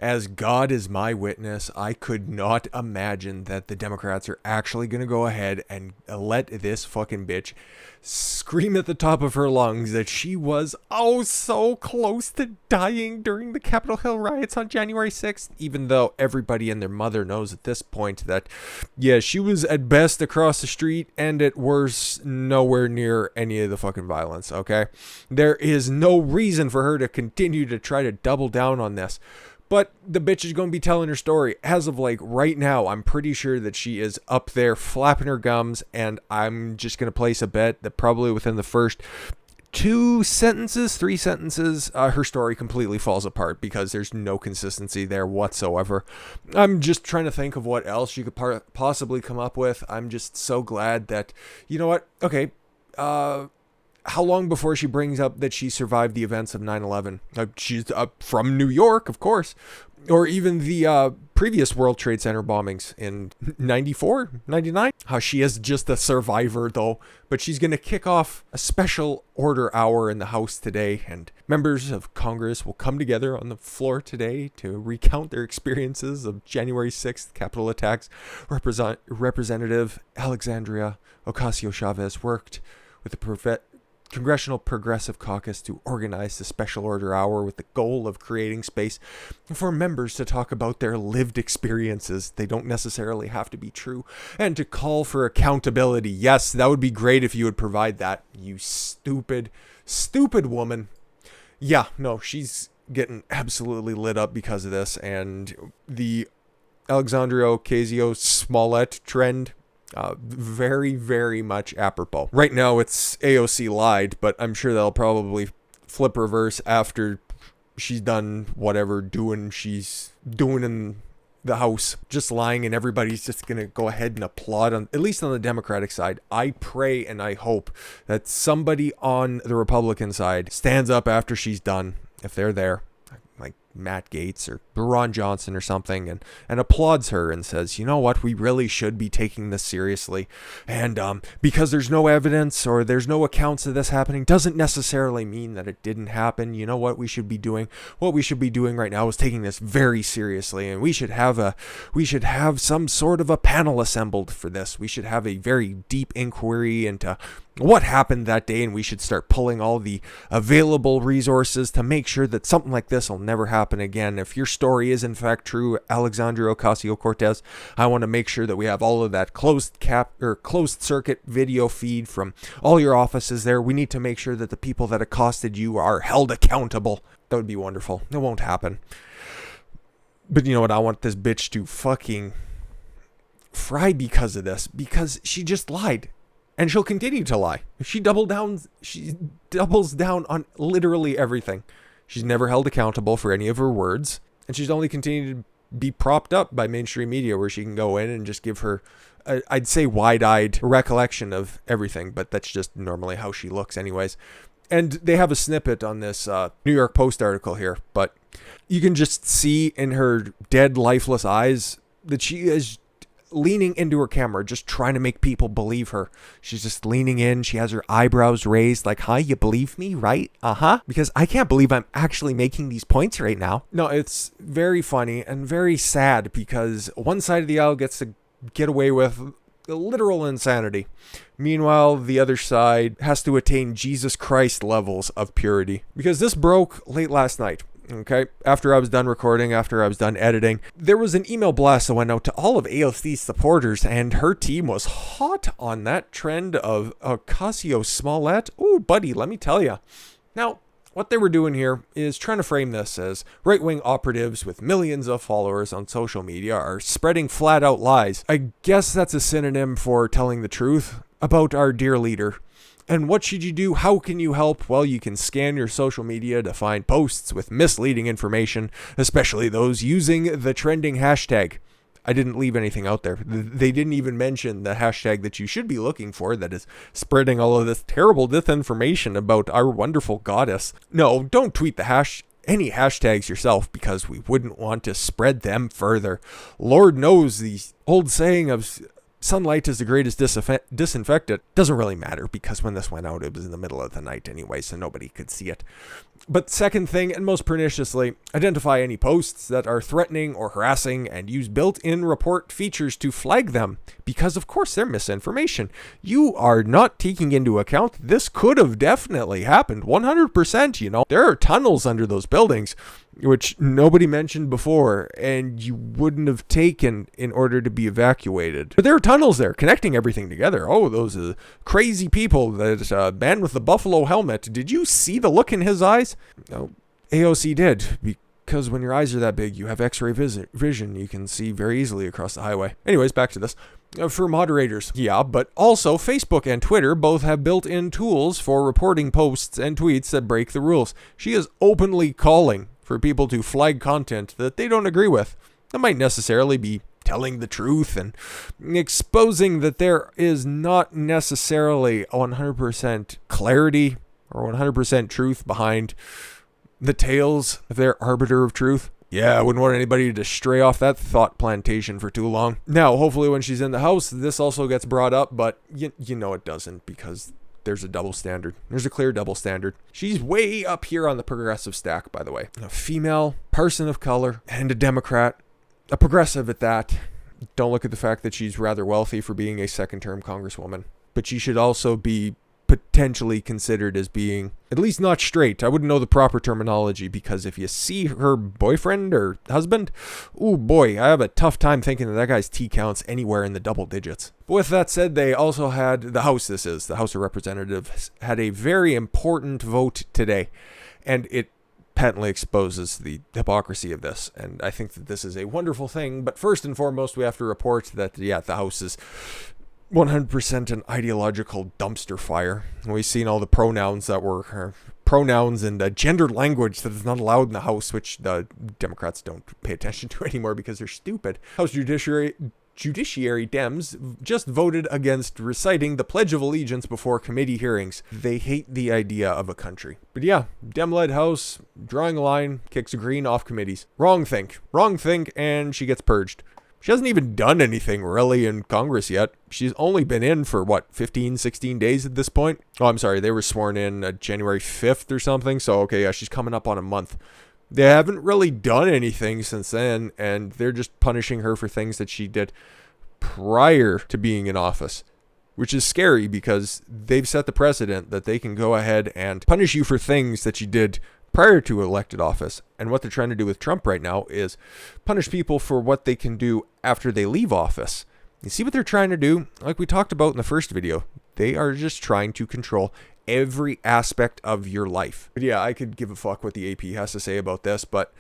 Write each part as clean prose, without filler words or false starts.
As God is my witness, I could not imagine that the Democrats are actually going to go ahead and let this fucking bitch scream at the top of her lungs that she was so close to dying during the Capitol Hill riots on January 6th, even though everybody and their mother knows at this point that, yeah, she was at best across the street and at worst nowhere near any of the fucking violence, okay? There is no reason for her to continue to try to double down on this. But the bitch is going to be telling her story. As of like right now, I'm pretty sure that she is up there flapping her gums, and I'm just going to place a bet that probably within the first 3 sentences, her story completely falls apart because there's no consistency there whatsoever. I'm just trying to think of what else you could possibly come up with. I'm just so glad that, you know what? Okay, how long before she brings up that she survived the events of 9/11? She's from New York, of course. Or even the previous World Trade Center bombings in 94, 99. How she is just a survivor, though. But she's going to kick off a special order hour in the House today. And members of Congress will come together on the floor today to recount their experiences of January 6th Capitol attacks. Representative Alexandria Ocasio-Cortez worked with the Congressional Progressive Caucus to organize the special order hour with the goal of creating space for members to talk about their lived experiences. They don't necessarily have to be true. And to call for accountability. Yes, that would be great if you would provide that. You stupid woman. Yeah, no, she's getting absolutely lit up because of this. And the Alexandria Ocasio-Smollett trend, very, very much apropos. Right now it's AOC lied, but I'm sure they'll probably flip reverse after she's done whatever she's doing in the House, just lying, and everybody's just gonna go ahead and applaud at least on the Democratic side. I pray and I hope that somebody on the Republican side stands up after she's done, if they're there, like Matt Gaetz or Ron Johnson or something, and applauds her and says, you know what, we really should be taking this seriously. And because there's no evidence or there's no accounts of this happening doesn't necessarily mean that it didn't happen. You know what we should be doing? What we should be doing right now is taking this very seriously, and we should have some sort of a panel assembled for this. We should have a very deep inquiry into what happened that day, and we should start pulling all the available resources to make sure that something like this will never happen again. If your story is in fact true, Alexandria Ocasio-Cortez, I want to make sure that we have all of that closed circuit video feed from all your offices there. We need to make sure that the people that accosted you are held accountable. That would be wonderful. It won't happen. But you know what? I want this bitch to fucking fry because of this, because she just lied. And she'll continue to lie. She doubles down on literally everything. She's never held accountable for any of her words. And she's only continued to be propped up by mainstream media, where she can go in and just give her, I'd say, wide-eyed recollection of everything. But that's just normally how she looks anyways. And they have a snippet on this New York Post article here. But you can just see in her dead, lifeless eyes that she is leaning into her camera, just trying to make people believe her. She's just leaning in. She has her eyebrows raised like, huh, you believe me, right? Uh-huh. Because I can't believe I'm actually making these points right now. No, it's very funny and very sad, because one side of the aisle gets to get away with literal insanity. Meanwhile, the other side has to attain Jesus Christ levels of purity. Because this broke late last night. Okay, after I was done recording, after I was done editing, there was an email blast that went out to all of AOC's supporters, and her team was hot on that trend of Ocasio-Smollett. Ooh, buddy, let me tell you. Now, what they were doing here is trying to frame this as right-wing operatives with millions of followers on social media are spreading flat-out lies. I guess that's a synonym for telling the truth about our dear leader. And what should you do? How can you help? Well, you can scan your social media to find posts with misleading information, especially those using the trending hashtag. I didn't leave anything out there. They didn't even mention the hashtag that you should be looking for that is spreading all of this terrible disinformation about our wonderful goddess. No, don't tweet any hashtags yourself, because we wouldn't want to spread them further. Lord knows the old saying of sunlight is the greatest disinfectant. Doesn't really matter because when this went out, it was in the middle of the night anyway, so nobody could see it. But second thing, and most perniciously, identify any posts that are threatening or harassing and use built-in report features to flag them, because of course they're misinformation. You are not taking into account this could have definitely happened 100%, you know. There are tunnels under those buildings, which nobody mentioned before, and you wouldn't have taken in order to be evacuated. But there are tunnels there connecting everything together. Oh, those crazy people, that man with the buffalo helmet. Did you see the look in his eyes? No, AOC did, because when your eyes are that big, you have x-ray vision. You can see very easily across the highway. Anyways, back to this. For moderators, yeah, but also Facebook and Twitter both have built-in tools for reporting posts and tweets that break the rules. She is openly calling for people to flag content that they don't agree with. That might necessarily be telling the truth and exposing that there is not necessarily 100% clarity or 100% truth behind the tales of their arbiter of truth. Yeah, I wouldn't want anybody to stray off that thought plantation for too long. Now, hopefully when she's in the House, this also gets brought up, but you know it doesn't, because there's a double standard. There's a clear double standard. She's way up here on the progressive stack, by the way. A female, person of color, and a Democrat. A progressive at that. Don't look at the fact that she's rather wealthy for being a second-term congresswoman. But she should also be potentially considered as being at least not straight. I wouldn't know the proper terminology, because if you see her boyfriend or husband, oh boy, I have a tough time thinking that guy's T counts anywhere in the double digits. But with that said, they also had the House, the House of Representatives, had a very important vote today, and it patently exposes the hypocrisy of this, and I think that this is a wonderful thing. But first and foremost, we have to report that, yeah, the House is 100% an ideological dumpster fire. We've seen all the pronouns that were pronouns and gendered language that is not allowed in the House, which the Democrats don't pay attention to anymore because they're stupid. House Judiciary Dems just voted against reciting the Pledge of Allegiance before committee hearings. They hate the idea of a country. But yeah, Dem-led House, drawing a line, kicks Green off committees. Wrong think, and she gets purged. She hasn't even done anything really in Congress yet. She's only been in for, 15, 16 days at this point? Oh, I'm sorry, they were sworn in January 5th or something, so okay, yeah, she's coming up on a month. They haven't really done anything since then, and they're just punishing her for things that she did prior to being in office, which is scary because they've set the precedent that they can go ahead and punish you for things that you did prior to elected office. And what they're trying to do with Trump right now is punish people for what they can do after they leave office. You see what they're trying to do? Like we talked about in the first video, they are just trying to control every aspect of your life. But yeah, I could give a fuck what the AP has to say about this, but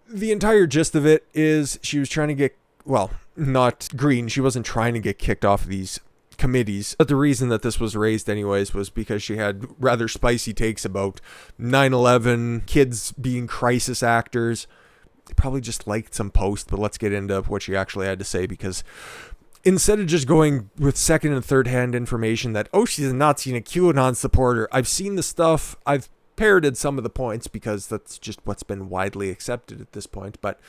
the entire gist of it is she was trying to get, well, not Green, she wasn't trying to get kicked off these committees, but the reason that this was raised anyways was because she had rather spicy takes about 9/11, kids being crisis actors. They probably just liked some post, but let's get into what she actually had to say, because instead of just going with second and third hand information that, oh, she's a Nazi and a QAnon supporter, I've seen the stuff, I've parroted some of the points because that's just what's been widely accepted at this point, but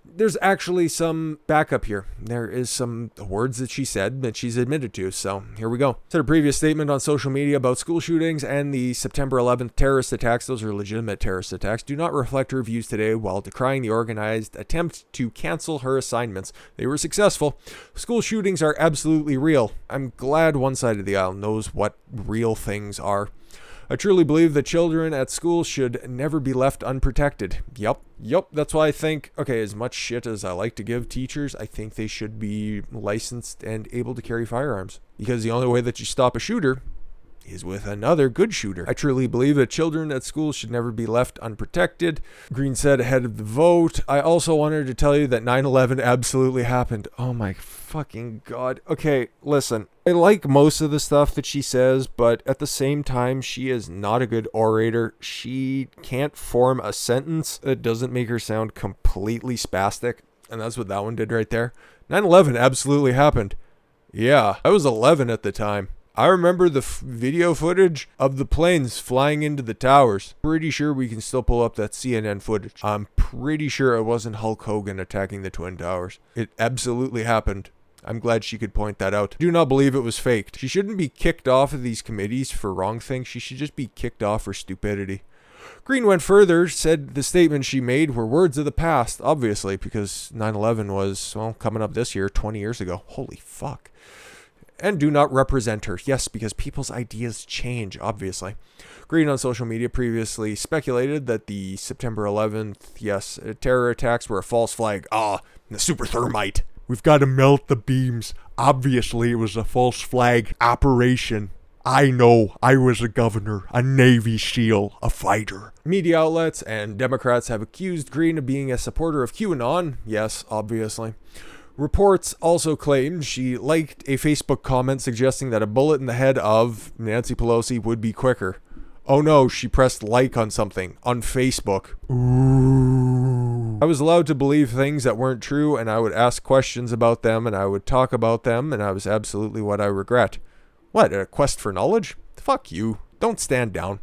there's actually some backup here. There is some words that she said that she's admitted to, so here we go. Said a previous statement on social media about school shootings and the September 11th terrorist attacks, those are legitimate terrorist attacks, do not reflect her views today, while decrying the organized attempt to cancel her assignments. They were successful. School shootings are absolutely real. I'm glad one side of the aisle knows what real things are. I truly believe that children at school should never be left unprotected. Yep, that's why I think, okay, as much shit as I like to give teachers, I think they should be licensed and able to carry firearms. Because the only way that you stop a shooter is with another good shooter. I truly believe that children at school should never be left unprotected. Green said ahead of the vote. I also wanted to tell you that 9/11 absolutely happened. Oh my fucking God. Okay, listen. I like most of the stuff that she says, but at the same time, she is not a good orator. She can't form a sentence that doesn't make her sound completely spastic. And that's what that one did right there. 9/11 absolutely happened. Yeah, I was 11 at the time. I remember the video footage of the planes flying into the towers. Pretty sure we can still pull up that CNN footage. I'm pretty sure it wasn't Hulk Hogan attacking the Twin Towers. It absolutely happened. I'm glad she could point that out. I do not believe it was faked. She shouldn't be kicked off of these committees for wrong things. She should just be kicked off for stupidity. Greene went further, said the statements she made were words of the past, obviously, because 9/11 was, well, coming up this year, 20 years ago. Holy fuck. And do not represent her. Yes, because people's ideas change, obviously. Greene on social media previously speculated that the September 11th, terror attacks were a false flag. The super thermite. We've got to melt the beams. Obviously, it was a false flag operation. I know. I was a governor, a Navy SEAL, a fighter. Media outlets and Democrats have accused Greene of being a supporter of QAnon. Yes, obviously. Reports also claimed she liked a Facebook comment suggesting that a bullet in the head of Nancy Pelosi would be quicker. Oh no, she pressed like on something on Facebook. Ooh. I was allowed to believe things that weren't true, and I would ask questions about them, and I would talk about them, and I was absolutely what I regret. What, a quest for knowledge? Fuck you. Don't stand down.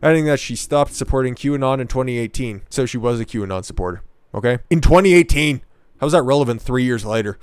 Adding that she stopped supporting QAnon in 2018, so she was a QAnon supporter. Okay? In 2018! How's that relevant 3 years later?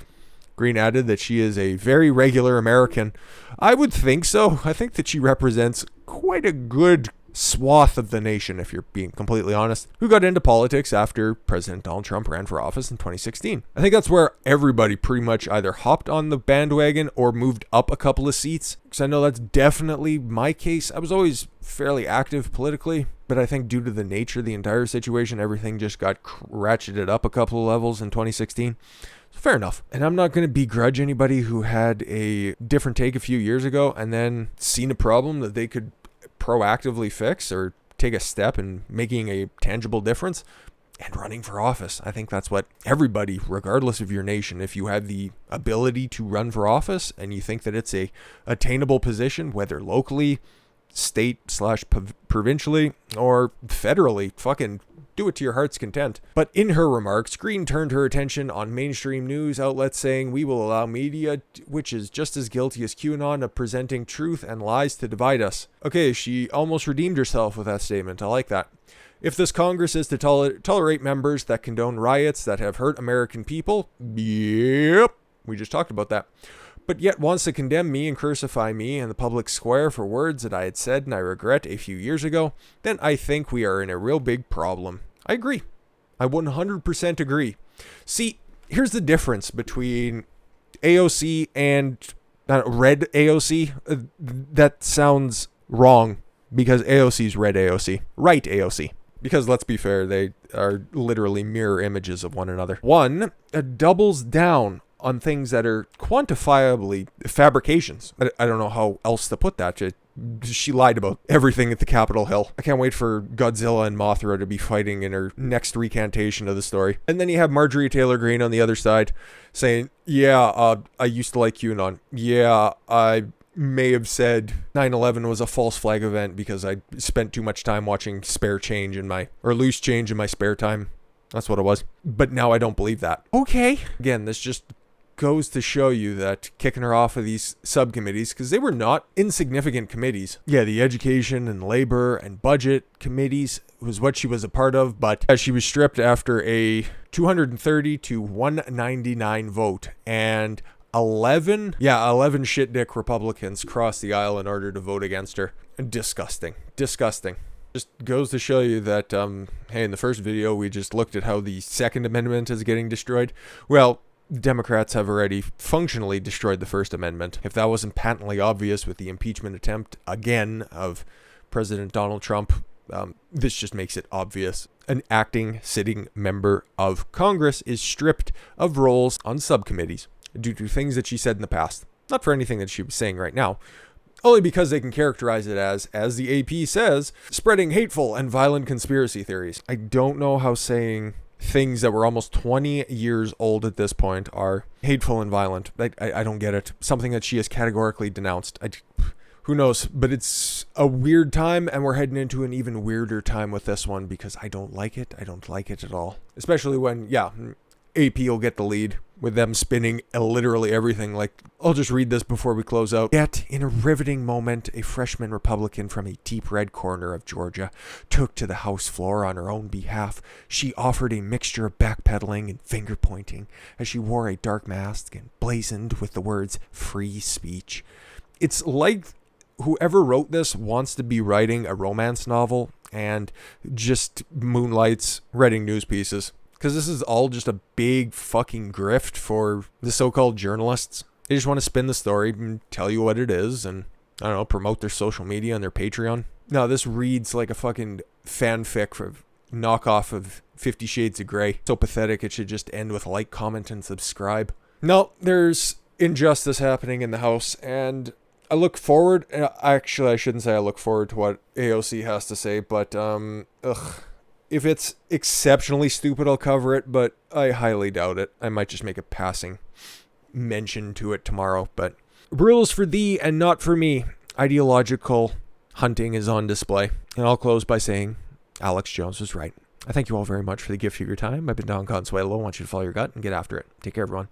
Greene added that she is a very regular American. I would think so. I think that she represents quite a good swath of the nation, if you're being completely honest, who got into politics after President Donald Trump ran for office in 2016. I think that's where everybody pretty much either hopped on the bandwagon or moved up a couple of seats, because I know that's definitely my case. I was always fairly active politically, but I think due to the nature of the entire situation, everything just got ratcheted up a couple of levels in 2016. Fair enough. And I'm not going to begrudge anybody who had a different take a few years ago and then seen a problem that they could proactively fix or take a step in making a tangible difference and running for office. I think that's what everybody, regardless of your nation, if you have the ability to run for office and you think that it's a attainable position, whether locally, state/provincially, or federally, fucking do it to your heart's content. But in her remarks, Greene turned her attention on mainstream news outlets saying, "We will allow media, which is just as guilty as QAnon, of presenting truth and lies to divide us." Okay, she almost redeemed herself with that statement. I like that. If this Congress is to tolerate members that condone riots that have hurt American people, yep, we just talked about that, but yet wants to condemn me and crucify me in the public square for words that I had said and I regret a few years ago, then I think we are in a real big problem. I agree. I 100% agree. See, here's the difference between AOC and red AOC. That sounds wrong because AOC's red AOC. Right AOC. Because let's be fair, they are literally mirror images of one another. One doubles down on things that are quantifiably fabrications. I don't know how else to put that. She lied about everything at the Capitol Hill. I can't wait for Godzilla and Mothra to be fighting in her next recantation of the story. And then you have Marjorie Taylor-Greene on the other side saying, I used to like QAnon. Yeah, I may have said 9/11 was a false flag event because I spent too much time watching loose change in my spare time. That's what it was. But now I don't believe that. Okay. Again, this just goes to show you that kicking her off of these subcommittees, because they were not insignificant committees. Yeah, the education and labor and budget committees was what she was a part of, but she was stripped after a 230 to 199 vote, and 11 shit-dick Republicans crossed the aisle in order to vote against her. Disgusting. Just goes to show you that, hey, in the first video, we just looked at how the Second Amendment is getting destroyed. Well, Democrats have already functionally destroyed the First Amendment. If that wasn't patently obvious with the impeachment attempt, again, of President Donald Trump, this just makes it obvious. An sitting member of Congress is stripped of roles on subcommittees due to things that she said in the past. Not for anything that she was saying right now. Only because they can characterize it as the AP says, spreading hateful and violent conspiracy theories. I don't know how saying things that were almost 20 years old at this point are hateful and violent. I don't get it. Something that she has categorically denounced. Who knows? But it's a weird time, and we're heading into an even weirder time with this one because I don't like it. I don't like it at all. Especially when, AP will get the lead. with them spinning literally everything. Like, I'll just read this before we close out. Yet, in a riveting moment, a freshman Republican from a deep red corner of Georgia took to the House floor on her own behalf. She offered a mixture of backpedaling and finger-pointing as she wore a dark mask and blazoned with the words, "free speech." It's like whoever wrote this wants to be writing a romance novel and just moonlights writing news pieces. Because this is all just a big fucking grift for the so-called journalists. They just want to spin the story and tell you what it is and, I don't know, promote their social media and their Patreon. No, this reads like a fucking fanfic for knockoff of 50 Shades of Grey. So pathetic it should just end with like, comment, and subscribe. No, there's injustice happening in the House, and I look forward, actually I shouldn't say I look forward to what AOC has to say, but if it's exceptionally stupid, I'll cover it, but I highly doubt it. I might just make a passing mention to it tomorrow, but rules for thee and not for me. Ideological hunting is on display. And I'll close by saying Alex Jones was right. I thank you all very much for the gift of your time. I've been Don Consuelo. I want you to follow your gut and get after it. Take care, everyone.